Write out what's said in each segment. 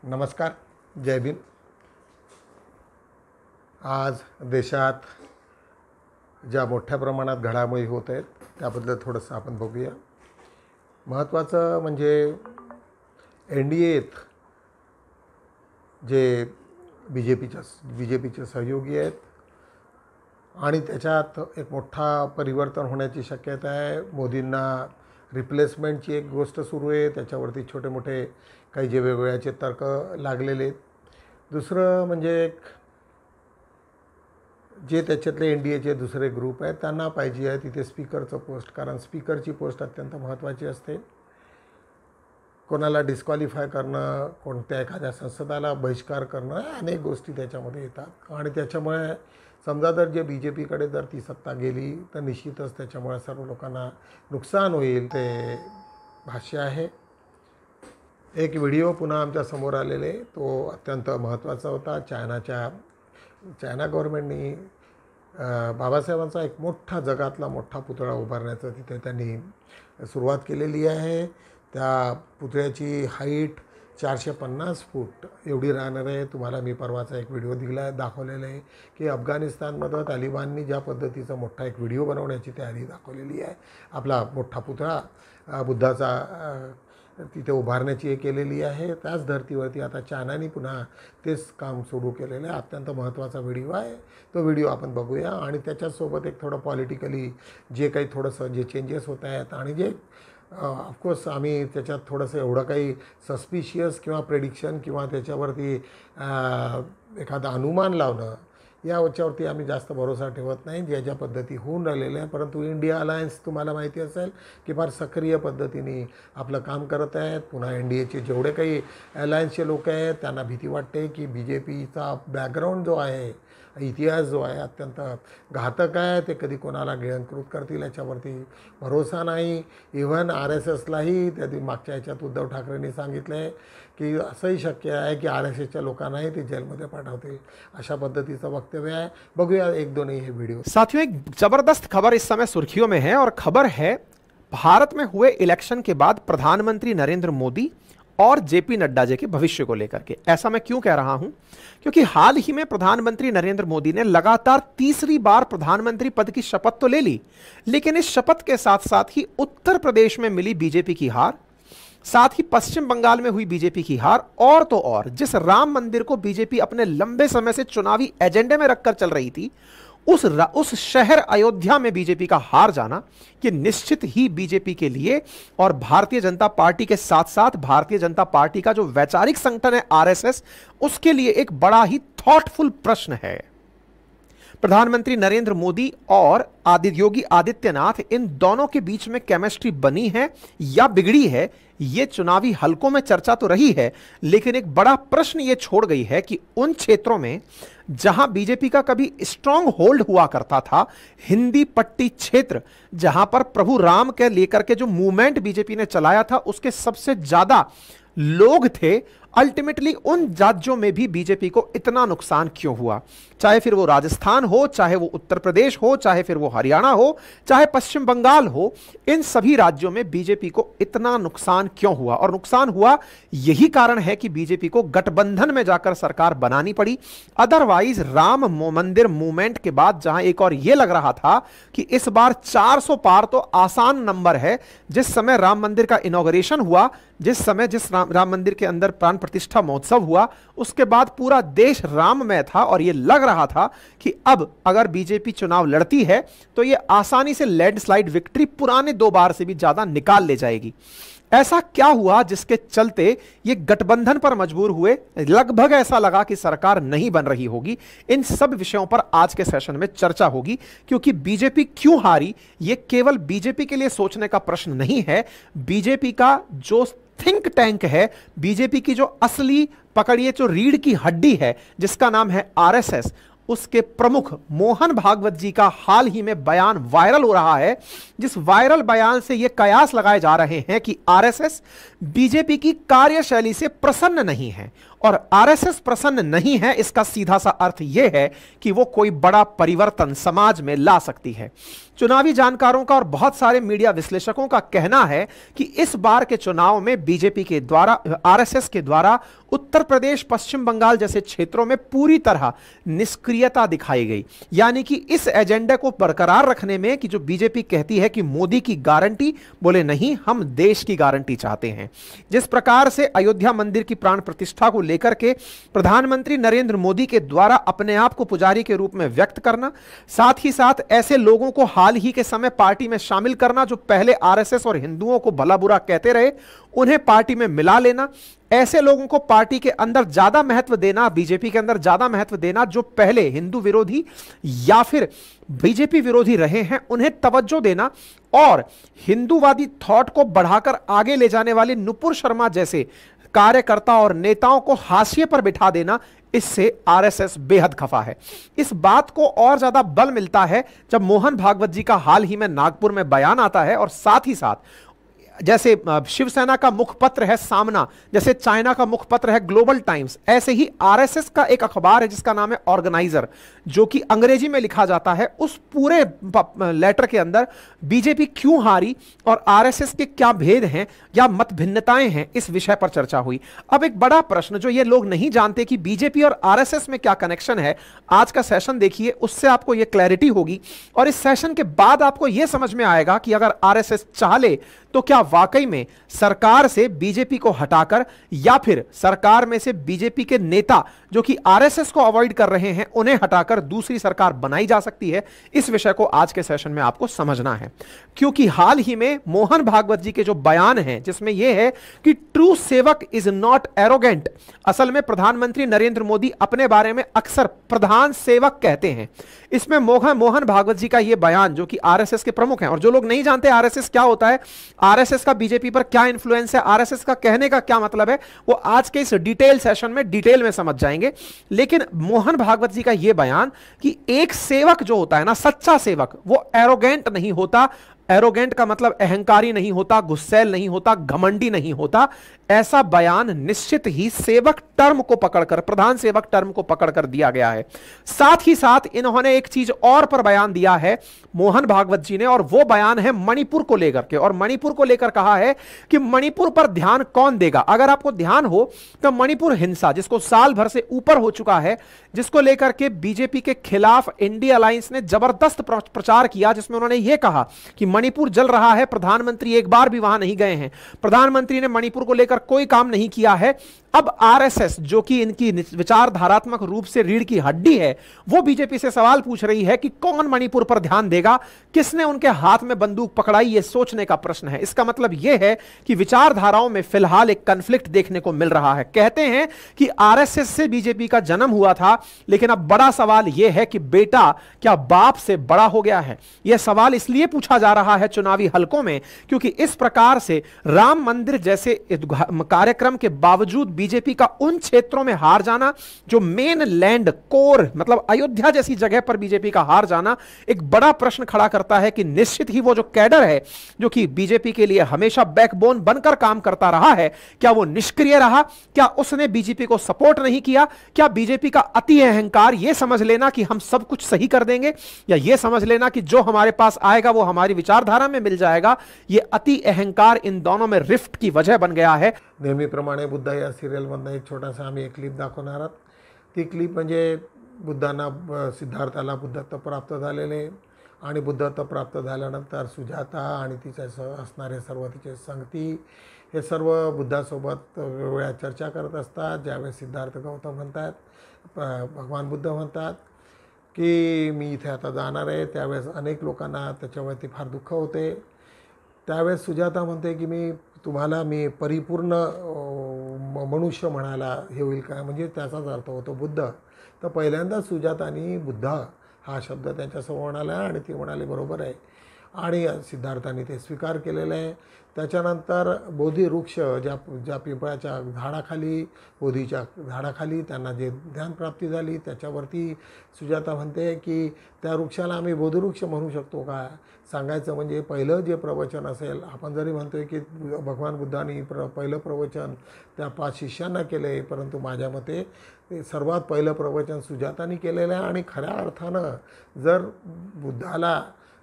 नमस्कार, जय भीम. आज देशात ज्या मोठ्या प्रमाणात घडामोडी होत आहेत त्याबद्दल थोडंसं आपण बघूया. महत्त्वाचं म्हणजे NDAत जे बी जे पीचे सहयोगी आहेत आणि त्याच्यात एक मोठा परिवर्तन होण्याची शक्यता आहे. मोदींना रिप्लेसमेंटची एक गोष्ट सुरू आहे, त्याच्यावरती छोटे मोठे काही जे वेगवेगळ्याचे तर्क लागलेले आहेत. दुसरं म्हणजे एक जे त्याच्यातले NDAचे दुसरे ग्रुप आहेत त्यांना पाहिजे आहे तिथे स्पीकरचं पोस्ट, कारण स्पीकरची पोस्ट अत्यंत महत्त्वाची असते. कोणाला डिस्क्वालिफाय करणं, कोणत्या एखाद्या संसदाला बहिष्कार करणं, अनेक गोष्टी त्याच्यामध्ये येतात. आणि त्याच्यामुळे समजा जर जे BJPकडे जर ती सत्ता गेली तर निश्चितच त्याच्यामुळे सर्व लोकांना नुकसान होईल. ते भाष्य आहे. एक व्हिडिओ पुन्हा आमच्या समोर आलेले, तो अत्यंत महत्त्वाचा होता. चायना गव्हर्नमेंटनी बाबासाहेबांचा एक मोठा, जगातला मोठा पुतळा उभारण्याचं तिथे त्यांनी सुरुवात केलेली आहे. त्या पुतळ्याची हाईट 450 फूट एवढी राहणार आहे. तुम्हाला मी परवाचा एक व्हिडिओ दाखवलेला आहे की अफगाणिस्तानमध्ये तालिबाननी ज्या पद्धतीचा मोठा एक व्हिडिओ बनवण्याची तयारी दाखवलेली आहे. आपला मोठा पुतळा बुद्धाचा तिथे उभारण्याची हे केलेली आहे. त्याच धर्तीवरती आता चायनाने पुन्हा तेच काम सुरू केलेलं आहे. अत्यंत महत्त्वाचा व्हिडिओ आहे. तो व्हिडिओ आपण बघूया आणि त्याच्यासोबत एक थोडं पॉलिटिकली जे काही थोडंसं जे चेंजेस होत आहेत आणि जे ऑफकोर्स आम्ही त्याच्यात थोडंसं एवढं काही सस्पिशियस किंवा प्रेडिक्शन किंवा त्याच्यावरती एखादा अनुमान लावणं याच्यावरती आम्ही जास्त भरोसा ठेवत नाही. ज्या पद्धती होऊन राहिलेल्या आहे. परंतु इंडिया अलायन्स तुम्हाला माहिती असेल की फार सक्रिय पद्धतीने आपलं काम करत आहेत. पुन्हा NDAचे जेवढे काही अलायन्सचे लोक आहेत त्यांना भीती वाटते की BJPचा बॅकग्राऊंड जो आहे, इतिहास जो आहे अत्यंत घातक आहे. ते कधी कोणाला गिळंकृत करतील याच्यावरती भरोसा नाही. इव्हन RSSलाही त्या मागच्या ह्याच्यात उद्धव ठाकरेंनी सांगितलं आहे की असंही शक्य आहे की RSSच्या लोकांनाही ते जेलमध्ये पाठवतील. अशा पद्धतीचं वक्तव्य आहे. बघूया एक दोन हे वीडियो. साथियों, एक जबरदस्त खबर इस समय सुर्खियों में है और खबर है भारत में हुए इलेक्शन के बाद प्रधानमंत्री नरेंद्र मोदी और JP नड्डा जी के भविष्य को लेकर के. ऐसा मैं क्यों कह रहा हूं? क्योंकि हाल ही में प्रधानमंत्री नरेंद्र मोदी ने लगातार तीसरी बार प्रधानमंत्री पद की शपथ तो ले ली, लेकिन इस शपथ के साथ साथ ही उत्तर प्रदेश में मिली BJP की हार, साथ ही पश्चिम बंगाल में हुई BJP की हार, और तो और जिस राम मंदिर को BJP अपने लंबे समय से चुनावी एजेंडे में रखकर चल रही थी, उस शहर अयोध्या में BJP का हार जाना, ये निश्चित ही BJP के लिए और भारतीय जनता पार्टी के साथ साथ भारतीय जनता पार्टी का जो वैचारिक संगठन है RSS, उसके लिए एक बड़ा ही थॉटफुल प्रश्न है. प्रधानमंत्री नरेंद्र मोदी और योगी आदित्यनाथ, इन दोनों के बीच में केमिस्ट्री बनी है या बिगड़ी है, यह चुनावी हलकों में चर्चा तो रही है, लेकिन एक बड़ा प्रश्न यह छोड़ गई है कि उन क्षेत्रों में जहां BJP का कभी स्ट्रांग होल्ड हुआ करता था, हिंदी पट्टी क्षेत्र, जहां पर प्रभु राम के लेकर के जो मूवमेंट BJP ने चलाया था उसके सबसे ज्यादा लोग थे, अल्टीमेटली उन राज्यों में भी BJP को इतना नुकसान क्यों हुआ? चाहे फिर वो राजस्थान हो, चाहे वो उत्तर प्रदेश हो, चाहे फिर वो हरियाणा हो, चाहे पश्चिम बंगाल हो, इन सभी राज्यों में BJP को इतना नुकसान क्यों हुआ? और नुकसान हुआ यही कारण है कि BJP को गठबंधन में जाकर सरकार बनानी पड़ी. अदरवाइज राम मंदिर मूवमेंट के बाद जहां एक और यह लग रहा था कि इस बार 400 पार तो आसान नंबर है, जिस समय राम मंदिर का इनॉग्रेशन हुआ, जिस राम मंदिर के अंदर प्राण प्रतिष्ठा महोत्सव हुआ, उसके बाद पूरा देश राममय था और यह लग रहा था कि अब अगर BJP चुनाव लड़ती है तो यह आसानी से लैंडस्लाइड विक्ट्री पुराने 2 बार से भी ज्यादा निकाल ले जाएगी. ऐसा क्या हुआ जिसके चलते ये गठबंधन पर मजबूर हुए? लगभग ऐसा लगा कि सरकार नहीं बन रही होगी. इन सब विषयों पर आज के सेशन में चर्चा होगी, क्योंकि BJP क्यों हारी ये केवल BJP के लिए सोचने का प्रश्न नहीं है. BJP का जो थिंक टैंक है, BJP की जो असली पकड़िए जो रीढ़ की हड्डी है, जिसका नाम है RSS, उसके प्रमुख मोहन भागवत जी का हाल ही में बयान वायरल हो रहा है, जिस वायरल बयान से यह कयास लगाए जा रहे हैं कि RSS BJP की कार्यशैली से प्रसन्न नहीं है. और RSS प्रसन्न नहीं है, इसका सीधा सा अर्थ यह है कि वो कोई बड़ा परिवर्तन समाज में ला सकती है. चुनावी जानकारों का और बहुत सारे मीडिया विश्लेषकों का कहना है कि इस बार के चुनाव में बीजेपी के द्वारा, आरएसएस के द्वारा उत्तर प्रदेश, पश्चिम बंगाल जैसे क्षेत्रों में पूरी तरह निष्क्रियता दिखाई गई। यानी कि इस एजेंडे को बरकरार रखने में कि जो बीजेपी कहती है कि मोदी की गारंटी, बोले नहीं, हम देश की गारंटी चाहते हैं। जिस प्रकार से अयोध्या मंदिर की प्राण प्रतिष्ठा को लेकर के प्रधानमंत्री नरेंद्र मोदी के द्वारा अपने आप को पुजारी के रूप में व्यक्त करना, साथ ही साथ ऐसे लोगों को हाल ही के समय पार्टी में शामिल करना जो पहले आरएसएस और हिंदुओं को भला बुरा कहते रहे, उन्हें पार्टी में मिला लेना, ऐसे लोगों को पार्टी के अंदर ज्यादा महत्व देना, बीजेपी के अंदर ज्यादा महत्व देना जो पहले हिंदू विरोधी या फिर बीजेपी विरोधी रहे हैं, उन्हें तवज्जो देना और हिंदूवादी थॉट को बढ़ाकर आगे ले जाने वाले नुपुर शर्मा जैसे कार्यकर्ता और नेताओं को हाशिए पर बिठा देना, इससे आरएसएस बेहद खफा है। इस बात को और ज्यादा बल मिलता है जब मोहन भागवत जी का हाल ही में नागपुर में बयान आता है और साथ ही साथ जैसे शिवसेना का मुखपत्र है सामना, जैसे चाइना का मुखपत्र है ग्लोबल टाइम्स, ऐसे ही आरएसएस का एक अखबार है जिसका नाम है ऑर्गेनाइजर, जो कि अंग्रेजी में लिखा जाता है। उस पूरे लेटर के अंदर बीजेपी क्यों हारी और आरएसएस के क्या भेद हैं या मत भिन्नताएं हैं, इस विषय पर चर्चा हुई। अब एक बड़ा प्रश्न जो ये लोग नहीं जानते कि बीजेपी और आरएसएस में क्या कनेक्शन है, आज का सेशन देखिए, उससे आपको यह क्लैरिटी होगी और इस सेशन के बाद आपको यह समझ में आएगा कि अगर आरएसएस चाह ले तो क्या वाकई में सरकार से बीजेपी को हटाकर या फिर सरकार में से बीजेपी के नेता जो कि आरएसएस को अवॉइड कर रहे हैं उन्हें हटाकर दूसरी सरकार बनाई जा सकती है। इस विषय को आज के सेशन में आपको समझना है, क्योंकि हाल ही में मोहन भागवत जी के जो बयान हैं जिसमें यह है कि ट्रू सेवक इज नॉट एरोगेंट। असल में प्रधानमंत्री नरेंद्र मोदी अपने बारे में अक्सर प्रधान सेवक कहते हैं। इसमें मोहन भागवत जी का यह बयान जो कि आरएसएस के प्रमुख हैं, और जो लोग नहीं जानते आरएसएस क्या होता है, आरएसएस का बीजेपी पर क्या इंफ्लुएंस है, आरएसएस का कहने का क्या मतलब है, वो आज के इस डिटेल सेशन में डिटेल में समझ जाएंगे। लेकिन मोहन भागवत जी का यह बयान कि एक सेवक जो होता है ना, सच्चा सेवक, वो एरोगेंट नहीं होता। एरोगेंट का मतलब अहंकारी नहीं होता, गुस्सैल नहीं होता, घमंडी नहीं होता। ऐसा बयान निश्चित ही सेवक टर्म को पकड़कर, प्रधान सेवक टर्म को पकड़कर दिया गया है। साथ ही साथ इन्होंने एक चीज और पर बयान दिया है मोहन भागवत जी ने, और वो बयान है मणिपुर को लेकर के। और मणिपुर को लेकर कहा है कि मणिपुर पर ध्यान कौन देगा। अगर आपको ध्यान हो तो मणिपुर हिंसा जिसको साल भर से ऊपर हो चुका है, जिसको लेकर के बीजेपी के खिलाफ इंडिया अलायंस ने जबरदस्त प्रचार किया, जिसमें उन्होंने यह कहा कि मणिपुर जल रहा है, प्रधानमंत्री एक बार भी वहां नहीं गए हैं, प्रधानमंत्री ने मणिपुर को लेकर कोई काम नहीं किया है। अब आरएसएस जो कि इनकी विचारधारात्मक रूप से रीढ़ की हड्डी है, वो बीजेपी से सवाल पूछ रही है कि कौन मणिपुर पर ध्यान देगा, किसने उनके हाथ में बंदूक पकड़ाई, ये सोचने का प्रश्न है। इसका मतलब यह है कि विचारधाराओं में फिलहाल एक कन्फ्लिक्ट देखने को मिल रहा है। कहते हैं कि आरएसएस से बीजेपी का जन्म हुआ था, लेकिन अब बड़ा सवाल यह है कि बेटा क्या बाप से बड़ा हो गया है। यह सवाल इसलिए पूछा जा रहा है चुनावी हलकों में क्योंकि इस प्रकार से राम मंदिर जैसे कार्यक्रम के बावजूद बीजेपी का उन क्षेत्रों में हार जाना, जो मेन लैंड कोर मतलब अयोध्या जैसी जगह पर बीजेपी का हार जाना, एक बड़ा प्रश्न खड़ा करता है कि निश्चित ही वो जो कैडर है जो कि बीजेपी के लिए हमेशा बैकबोन बनकर काम करता रहा है, क्या वो निष्क्रिय रहा? क्या उसने बीजेपी को सपोर्ट नहीं किया? क्या बीजेपी का अति अहंकार यह समझ लेना कि हम सब कुछ सही कर देंगे, या यह समझ लेना कि जो हमारे पास आएगा वो हमारी विचारधारा में मिल जाएगा, यह अति अहंकार इन दोनों में रिफ्ट की वजह बन गया है। नेहमीप्रमाणे बुद्ध या सिरियलमधनं एक छोटासा आम्ही एक क्लिप दाखवणार आहोत। ती क्लिप म्हणजे बुद्धांना सिद्धार्थाला बुद्धत्व प्राप्त झालेले आणि बुद्धत्व प्राप्त झाल्यानंतर सुजाता आणि तिच्यासह असणारे सर्व तिचे संगती हे सर्व बुद्धासोबत वेगवेगळ्या चर्चा करत असतात। ज्यावेळेस सिद्धार्थ गौतम म्हणतात, भगवान बुद्ध म्हणतात की मी इथे आता जाणार आहे, त्यावेळेस अनेक लोकांना त्याच्यावरती फार दुःख होते। त्यावेळेस सुजाता म्हणते की मी परिपूर्ण मनुष्य म्हणायला हे होईल का, म्हणजे त्याचाच अर्थ होतो बुद्ध। तर पहिल्यांदा सुजातानी बुद्ध हा शब्द त्यांच्यासमोर म्हणाला आणि ती म्हणाली बरोबर आहे, आणि सिद्धार्थाने ते स्वीकार केलेलं आहे। त्याच्यानंतर बोधी वृक्ष ज्या पिंपळाच्या झाडाखाली, बोधीच्या झाडाखाली त्यांना जे ध्यानप्राप्ती झाली, त्याच्यावरती सुजाता म्हणते की त्या वृक्षाला आम्ही बोधिवृक्ष म्हणू शकतो का? सांगायचं म्हणजे पहिलं जे प्रवचन असेल, आपण जरी म्हणतोय की भगवान बुद्धांनी पहिलं प्रवचन त्या 5 शिष्यांना केले, परंतु माझ्या मते सर्वात पहिलं प्रवचन सुजातानी केलेलं आहे। आणि खऱ्या अर्थानं जर बुद्धाला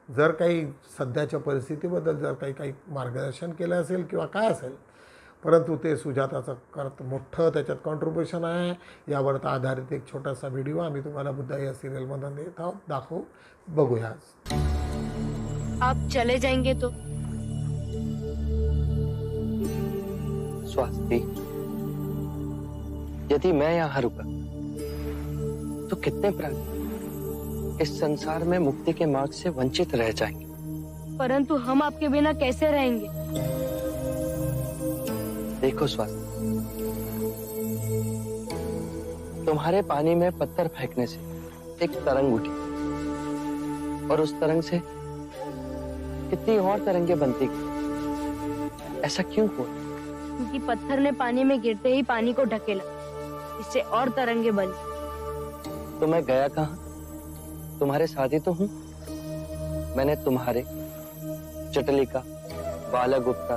जर काही सध्याच्या परिस्थितीबद्दल जर काही मार्गदर्शन केलं असेल किंवा काय असेल, परंतु ते सुजाताचं मोठं त्याच्यात कॉन्ट्रीब्युशन आहे. यावर आधारित एक छोटासा व्हिडिओ आम्ही तुम्हाला बुद्धा या सिरियलमधून देत आहोत, दाखवू, बघूया. आप चले जाएंगे तो स्वाति, यदि मैं यहाँ रुका तो कितने प्राणी इस संसार में मुक्ति के मार्ग से वंचित रह जाएंगे. परंतु हम आपके बिना कैसे रहेंगे? देखो स्वाति, तुम्हारे पानी में पत्थर फेंकने से एक तरंग उठी और उस तरंग से कितनी और तरंगे बनती गई. ऐसा क्यों हुआ? क्योंकि पत्थर ने पानी में गिरते ही पानी को ढकेला, इससे और तरंगे बनी. तो मैं गया कहाँ? तुम्हारे साथ ही तो हूँ. मैंने तुम्हारे, जटलिका, बालागुप्ता,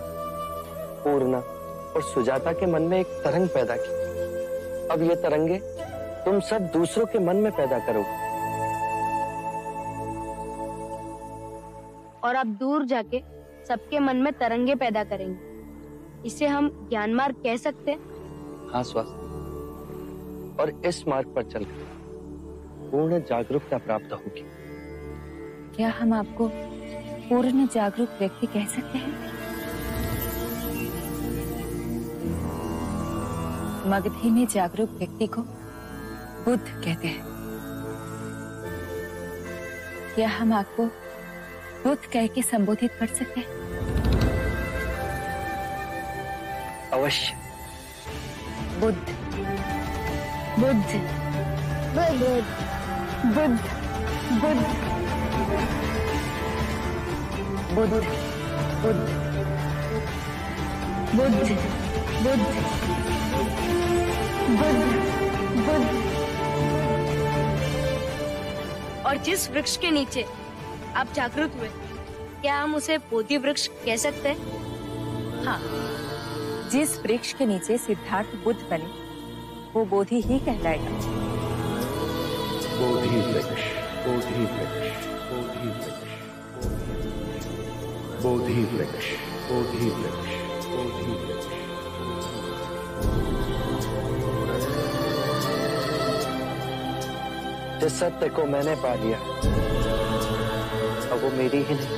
पूर्णा और सुजाता के मन में एक तरंग पैदा की. अब ये तरंगे तुम सब दूसरों के मन में पैदा करोगे. और आप दूर जाके सबके मन में तरंगे पैदा करेंगे. इसे हम ज्ञान मार्ग कह सकते हैं. हाँ स्वास्थ्य, और इस मार्ग पर चलकर पूर्ण जागरूकता प्राप्त होगी. क्या हम आपको पूर्ण जागरूक व्यक्ति कह सकते हैं? मगधी में जागरूक व्यक्ति को बुद्ध कहते हैं. क्या हम आपको बुद्ध कह के संबोधित कर सकते हैं? अवश्य. बुद्ध, बुद्ध, बुद्ध, बुद्ध, बुद्ध, बुद्ध, बुद्ध, बुद्ध, बुद्ध, बुद्ध, बुद्ध. और जिस वृक्ष के नीचे आप जागृत हुए, क्या हम उसे बोधि वृक्ष कह सकते हैं? हाँ, जिस वृक्ष के नीचे सिद्धार्थ बुद्ध बने वो बोधि ही कहलाएगा. बोधि वृक्ष, बोधि वृक्ष, बोधि वृक्ष, बोधि वृक्ष, बोधि वृक्ष, बोधि वृक्ष. जिस सत्य को मैंने पा लिया, अब वो मेरी ही नहीं,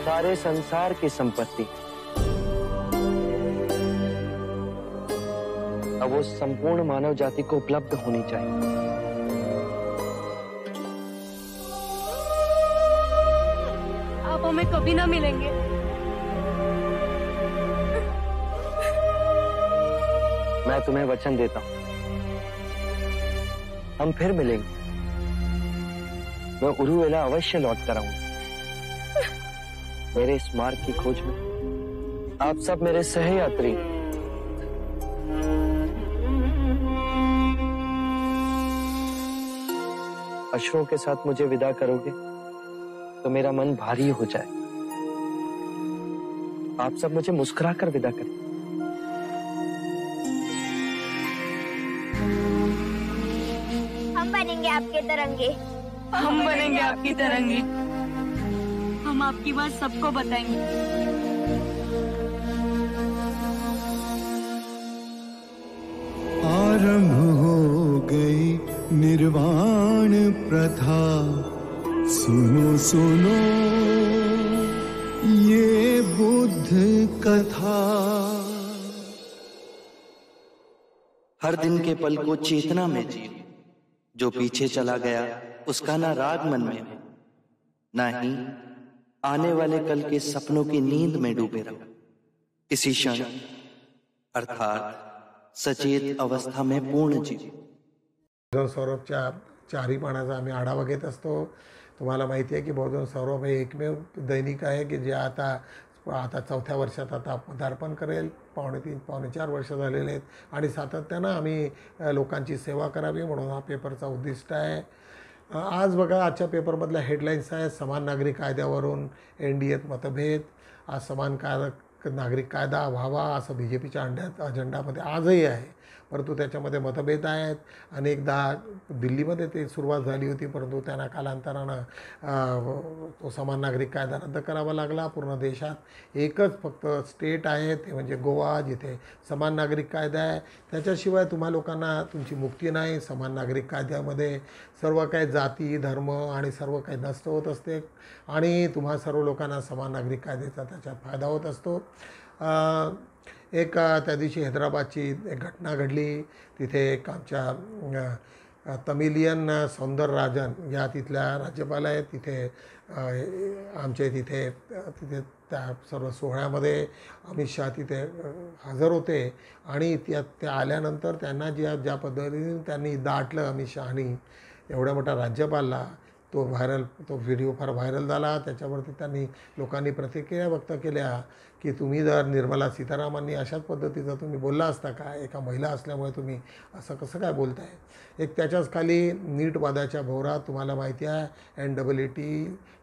सारे संसार की संपत्ति. अब वो संपूर्ण मानव जाति को उपलब्ध होनी चाहिए. आप हमें कभी ना मिलेंगे. मैं तुम्हें वचन देता हूं, हम फिर मिलेंगे. मैं उरुवेला अवश्य लौट कर आऊंगा. मेरे इस मार्ग की खोज में आप सब मेरे सहयात्री. अश्रुओं के साथ मुझे विदा करोगे तो मेरा मन भारी हो जाए. आप सब मुझे मुस्कुराकर विदा करें. हम बनेंगे आपके तरंगे. हम बनेंगे आपकी तरंगे. हम आपकी बात सबको बताएंगे. आरंभ हो गई निर्वाण प्रथा, सुनो सुनो ये बुद्ध कथा. हर दिन के पल को चेतना में जियो. जो पीछे चला गया उसका ना राग मन में हो, ना ही आने वाले कल के सपनों की नींद में डूबे रहो. इसी क्षण अर्थात सचेत अवस्था में पूर्ण जियो. सौरभच्या चारही पानाचा आम्ही आढावा घेत असतो. तुम्हाला माहिती आहे की बहुजन सौरभ हे एकमेव दैनिक आहे की जे आता 4थ्या वर्षात आता पदार्पण करेल. 3-4 वर्ष झालेले आहेत आणि सातत्यानं आम्ही लोकांची सेवा करावी म्हणून हा पेपरचा उद्दिष्ट आहे. आज बघा, आजच्या पेपरमधल्या हेडलाईन्स आहेत. समान नागरी कायद्यावरून NDAत मतभेद. आज समान नागरिक कायदा व्हावा असं बी जे पीच्या अजेंडामध्ये आजही आहे, परंतु त्याच्यामध्ये मतभेद आहेत. अनेकदा दिल्लीमध्ये ते सुरुवात झाली होती, परंतु त्यांना कालांतरानं तो समान नागरिक कायदा रद्द करावा लागला. पूर्ण देशात एकच फक्त स्टेट आहे, ते म्हणजे गोवा, जिथे समान नागरिक कायदा आहे. त्याच्याशिवाय तुम्हा लोकांना तुमची मुक्ती नाही. समान नागरिक कायद्यामध्ये सर्व काही जाती, धर्म आणि सर्व काही नष्ट होत असते आणि तुम्हा सर्व लोकांना समान नागरिक कायद्याचा त्याच्यात फायदा होत असतो. त्या दिवशी हैदराबादची एक घटना घडली. तिथे एक आमच्या तमिलियन सौंदरराजन या तिथल्या राज्यपाल आहेत. तिथे आमचे तिथे त्या सर्व सोहळ्यामध्ये अमित शहा तिथे हजर होते आणि त्या आल्यानंतर त्यांना ज्या पद्धतीने त्यांनी दाटलं अमित शहानी एवढ्या मोठ्या राज्यपालला, तो व्हिडिओ फार व्हायरल झाला. त्याच्यावरती लोकांनी प्रतिक्रिया व्यक्त केल्या की तुम्ही जर निर्मला सीतारामांनी अशाच पद्धतीचं तुम्ही बोलला असता का? एका महिला असल्यामुळे तुम्ही असं कसं काय बोलताय? एक त्याच्याच खाली नीट वादाच्या भोवरात तुम्हाला माहिती आहे NEET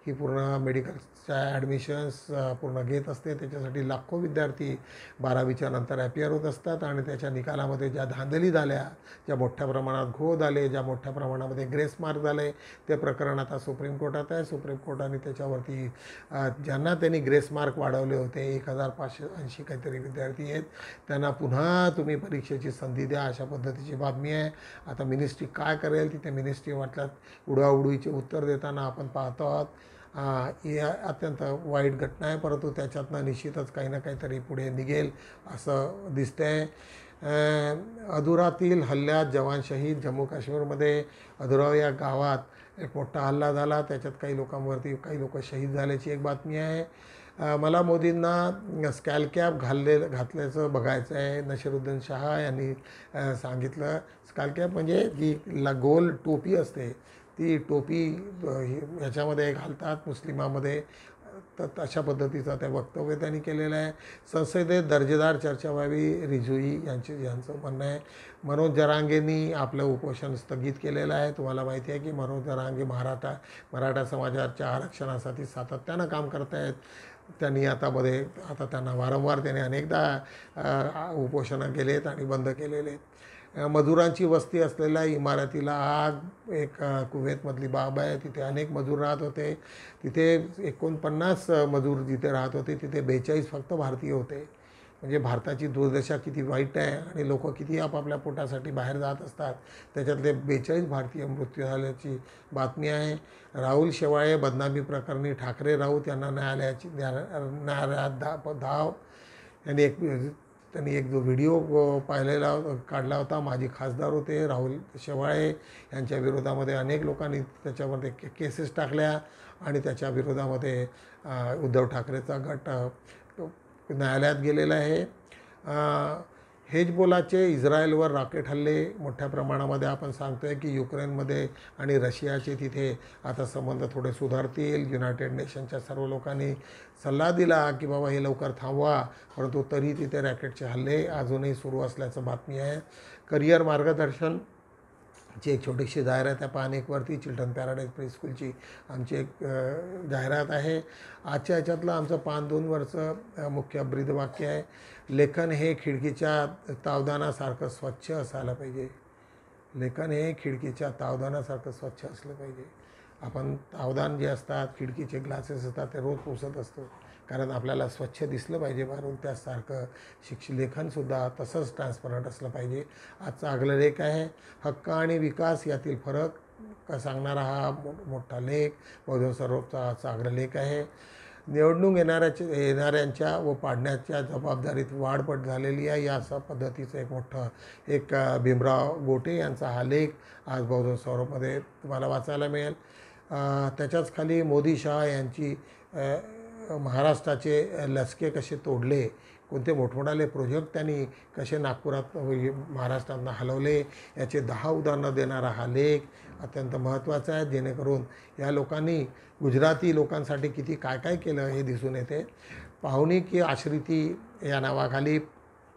ही पूर्ण मेडिकलच्या ॲडमिशन्स पूर्ण घेत असते. त्याच्यासाठी लाखो विद्यार्थी 12वीच्या नंतर ॲपियर होत असतात आणि त्याच्या निकालामध्ये ज्या धांदली झाल्या, ज्या मोठ्या प्रमाणात घोळ झाले, ज्या मोठ्या प्रमाणामध्ये ग्रेस मार्क झाले, ते प्रकरण आता सुप्रीम कोर्टात आहे. सुप्रीम कोर्टाने त्याच्यावरती ज्यांना त्यांनी ग्रेस मार्क वाढवले होते 1580 काहीतरी विद्यार्थी आहेत, त्यांना पुन्हा तुम्ही परीक्षेची संधी द्या अशा पद्धतीची बातमी आहे. आता मिनिस्ट्री काय करेल तिथे मिनिस्ट्री वाटल्यात उडवाउडवीचे उत्तर देताना आपण पाहतो आहोत. ही अत्यंत वाईट घटना आहे, परंतु त्याच्यातनं निश्चितच काही ना काहीतरी पुढे निघेल असं दिसतंय. अधुरातील हल्ल्यात जवान शहीद. जम्मू काश्मीरमध्ये अधुराव या गावात एक मोठा हल्ला झाला. त्याच्यात काही लोक शहीद झाल्याची एक बातमी आहे. मला मोदींना स्कॅलकॅप घातल्याचं बघायचं आहे. नशिरुद्दीन शहा यांनी सांगितलं. स्कॅलकॅप म्हणजे जी गोल टोपी असते, ती टोपी ह्याच्यामध्ये घालतात मुस्लिमामध्ये, तर अशा पद्धतीचं ते वक्तव्य त्यांनी केलेलं आहे. संसदेत दर्जेदार चर्चा व्हावी, रिझवी यांचं म्हणणं आहे. मनोज जरांगेंनी आपलं उपोषण स्थगित केलेलं आहे. तुम्हाला माहिती आहे की मनोज जरांगे मराठा समाजाच्या आरक्षणासाठी सातत्यानं काम करत आहेत. त्यांनी आता त्यांना वारंवार त्याने अनेकदा उपोषणं केलेत आणि बंद केलेले आहेत. मजुरांची वस्ती असलेल्या इमारतीला आग. एक कुवेतमधली बाब आहे, तिथे अनेक मजूर राहत होते. तिथे 49 मजूर जिथे राहत होते तिथे 42 फक्त भारतीय होते. म्हणजे भारताची दुर्दशा किती वाईट आहे आणि लोक किती आपापल्या पोटासाठी बाहेर जात असतात. त्याच्यातले 42 भारतीय मृत्यू झाल्याची बातमी आहे. राहुल शेवाळे बदनामी प्रकरणी ठाकरे राऊत यांना न्यायालयात धाव. त्यांनी एक जो व्हिडिओ काढला होता. माजी खासदार होते राहुल शेवाळे, यांच्या विरोधामध्ये अनेक लोकांनी त्याच्यामध्ये केसेस टाकल्या आणि त्याच्या विरोधामध्ये उद्धव ठाकरेचा गट न्यायालयात गेलेला आहे. हेजबोलाचे इस्रायलवर रॉकेट हल्ले मोठ्या प्रमाणामध्ये आपण सांगतो आहे की युक्रेनमध्ये आणि रशियाचे तिथे आता संबंध थोडे सुधारतील. युनायटेड नेशनच्या सर्व लोकांनी सल्ला दिला की बाबा हे लवकर थांबवा, परंतु तरी तिथे रॉकेटचे हल्ले अजूनही सुरू असल्याचं बातमी आहे. करिअर मार्गदर्शन ची एक छोटीशी जाहिरात आहे पानेकवरती. चिल्ड्रन पॅराडाईज प्री स्कूलची आमची एक जाहिरात आहे. आजच्या ह्याच्यातलं आमचं 5-2 वरचं मुख्य ब्रीदवाक्य आहे. लेखन हे खिडकीच्या तावदानासारखं स्वच्छ असायला पाहिजे. लेखन हे खिडकीच्या तावदानासारखं स्वच्छ असलं पाहिजे. आपण तावदान जे असतात, खिडकीचे ग्लासेस असतात, ते रोज पुसत असतो, कारण आपल्याला स्वच्छ दिसलं पाहिजे बाहेरून. त्यासारखं लेखनसुद्धा तसंच ट्रान्सपरंट असलं पाहिजे. आजचा अग्रलेख आहे हक्क आणि विकास यातील फरक सांगणारा हा मोठा लेख बौद्ध सरोपचा आजचा अग्रलेख आहे. निवडणूक येणाऱ्यांच्या व पाडण्याच्या जबाबदारीत वाढपट झालेली आहे या अशा पद्धतीचं एक भीमराव गोटे यांचा हा लेख आज बौद्ध सौरभमध्ये तुम्हाला वाचायला मिळेल. त्याच्याच खाली मोदी शहा यांची महाराष्ट्राचे लसके कसे तोडले, कोणते मोठमोठाले प्रोजेक्ट त्यांनी कसे नागपुरात महाराष्ट्रातनं हलवले याचे 10 उदाहरणं देणारा हा लेख अत्यंत महत्त्वाचा आहे. जेणेकरून या लोकांनी गुजराती लोकांसाठी किती काय केलं हे दिसून येते. पाहुणी की आश्रिती या नावाखाली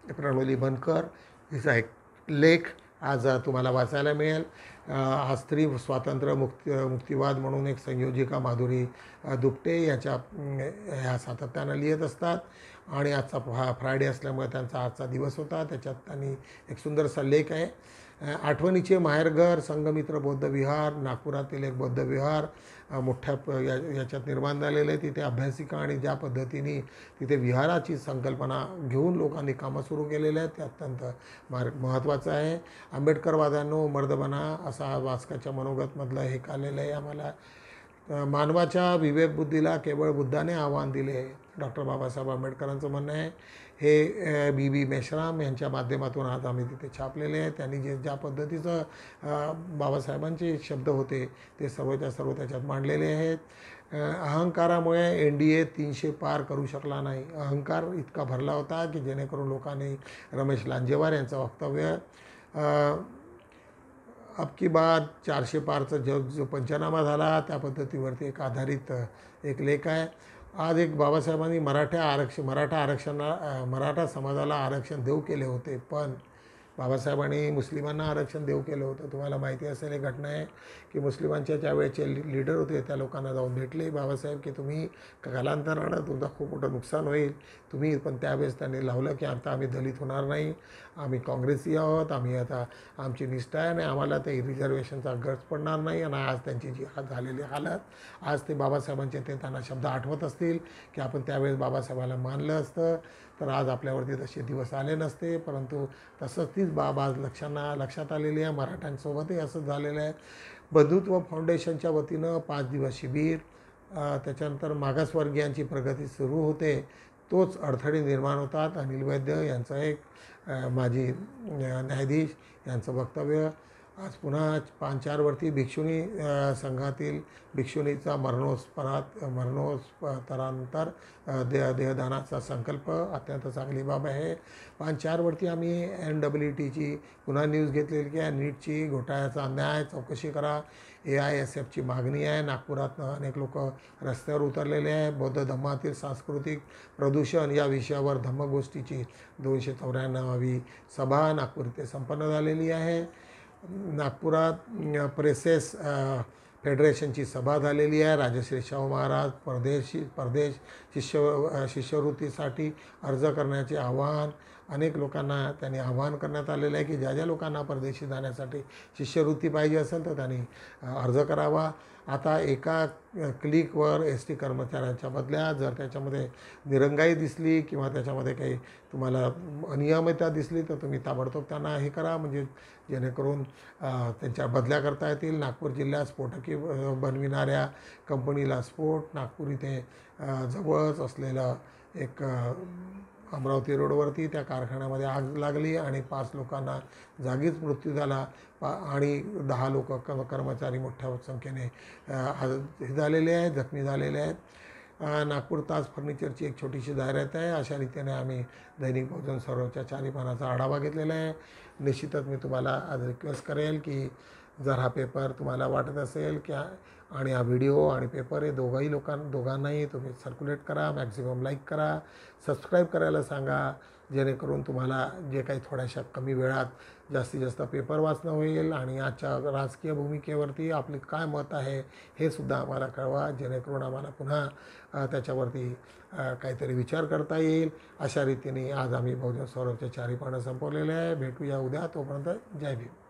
प्रणोली बनकर हिचा एक लेख आज तुम्हाला वाचायला मिळेल. आज स्त्री स्वातंत्र्य मुक्तिवाद म्हणून एक संयोजिका माधुरी दुपटे ह्या सातत्यानं लिहित असतात आणि आजचा फ्रायडे असल्यामुळे त्यांचा आजचा दिवस होता. त्याच्यात त्यांनी एक सुंदरसा लेख आहे, आठवणीचे माहेरघर संघमित्र बौद्ध विहार. नागपुरातील एक बौद्ध विहार मोठ्या याच्यात निर्माण झालेलं आहे. तिथे अभ्यासिका आणि ज्या पद्धतीने तिथे विहाराची संकल्पना घेऊन लोकांनी कामं सुरू केलेले आहेत ते अत्यंत महत्त्वाचं आहे. आंबेडकरवाद्यांनो मर्दबना असा वाचकाच्या मनोगतमधलं हे आलेलं आहे. आम्हाला मानवाच्या विवेकबुद्धीला केवळ बुद्धाने आव्हान दिले, डॉक्टर बाबासाहेब आंबेडकरांचं म्हणणं आहे. हे बी मेश्राम यांच्या माध्यमातून आज आम्ही तिथे छापलेले आहे. त्यांनी ज्या पद्धतीचं बाबासाहेबांचे शब्द होते ते सर्वच्या सर्व त्याच्यात मांडलेले आहेत. अहंकारामुळे NDA 300 पार करू शकला नाही. अहंकार इतका भरला होता की जेणेकरून लोकांनी रमेश लांजेवार यांचं वक्तव्य अब की बात 400 पारचा जो पंचनामा झाला त्या पद्धतीवरती एक आधारित एक लेख आहे. आज एक बाबासाहेबांनी मराठा समाजाला आरक्षण देऊ केले होते, पण बाबासाहेबांनी मुस्लिमांना आरक्षण देऊ केलं होतं. तुम्हाला माहिती असेल एक घटना आहे की मुस्लिमांच्या त्यावेळेचे लीडर होते त्या लोकांना जाऊन भेटले बाबासाहेब की तुम्ही कालांतरानं तुमचं खूप मोठं नुकसान होईल तुम्ही, पण त्यावेळेस त्यांनी लावलं की आता आम्ही दलित होणार नाही, आम्ही काँग्रेसी आहोत, आम्ही आता आमची निष्ठा आहे आणि आम्हाला ते रिझर्वेशनचा गरज पडणार नाही. आणि आज त्यांची जी झालेली हालत आज ते बाबासाहेबांचे ते त्यांना शब्द आठवत असतील की आपण त्यावेळेस बाबासाहेबाला मानलं असतं तर आज आपल्यावरती तसे दिवस आले नसते. परंतु तसंच तीच बाब आज लक्षात आलेली आहे. मराठ्यांसोबतही असंच झालेलं आहे. बंधुत्व फाउंडेशनच्या वतीनं 5 दिवस शिबिर, त्याच्यानंतर मागासवर्गीयांची प्रगती सुरू होते, तोच अडथळे निर्माण होतात. अनिल वैद्य यांचं एक माजी न्यायाधीश यांचं वक्तव्य. आज पुन्हा 5-4 वर्षी भिक्षुणी संघातील भिक्षुणीचा मरणोत्तरानंतर देहदानाचा संकल्प अत्यंत चांगली बाब आहे. 5-4 वर्षी आम्ही NEETची पुन्हा न्यूज घेतलेली की नीटची घोटाळ्याचा अन्याय चौकशी करा. AISFची मागणी आहे. नागपुरातनं अनेक लोक रस्त्यावर उतरलेले आहे. बौद्ध धम्मातील सांस्कृतिक प्रदूषण या विषयावर धम्मगोष्ठीची 294वी सभा नागपूर इथे संपन्न झालेली आहे. नागपुरात प्रेसेस फेडरेशनची सभा झालेली आहे. राजश्री शाहू महाराज परदेश शिष्यवृत्तीसाठी अर्ज करण्याचे आव्हान अनेक लोकांना त्यांनी आव्हान करण्यात आलेलं आहे की ज्या लोकांना परदेशी जाण्यासाठी शिष्यवृत्ती पाहिजे असेल तर त्यांनी अर्ज करावा. आता एका क्लिकवर ST कर्मचाऱ्यांच्या बदल्या जर त्याच्यामध्ये दिरंगाई दिसली किंवा त्याच्यामध्ये काही तुम्हाला अनियमितता दिसली तर तुम्ही ताबडतोब त्यांना हे करा, म्हणजे जेणेकरून त्यांच्या बदल्या करता येतील. नागपूर जिल्ह्यात स्फोटकी बनविणाऱ्या कंपनीला स्फोट. नागपूर इथे जवळच असलेलं एक अमरावती रोडवरती त्या कारखान्यामध्ये आग लागली आणि 5 लोकांना जागीच मृत्यू झाला आणि 10 लोक कर्मचारी मोठ्या संख्येने हे झालेले आहेत, जखमी झालेले आहेत. नागपूर ताज फर्निचरची एक छोटीशी जाहिरात आहे. अशा रीतीने आम्ही दैनिक बहुजन सौरभच्या 4 पानाचा आढावा घेतलेला आहे. निश्चितच मी तुम्हाला आज रिक्वेस्ट करेल की जर हा पेपर तुम्हाला वाटत असेल की आणि हा व्हिडिओ आणि पेपर हे दोघांनाही तुम्ही सर्क्युलेट करा, मॅक्झिमम लाईक करा, सबस्क्राईब करायला सांगा, जेणेकरून तुम्हाला जे काही थोड्याशा कमी वेळात जास्तीत जास्त पेपर वाचणं होईल. आणि आजच्या राजकीय भूमिकेवरती आपले काय मत आहे हे सुद्धा आम्हाला कळवा, जेणेकरून आम्हाला पुन्हा त्याच्यावरती काहीतरी विचार करता येईल. अशा रीतीने आज आम्ही बहुजन सौरभच्या 4 पानं संपवलेले आहे. भेटूया उद्या. तोपर्यंत जय भीम.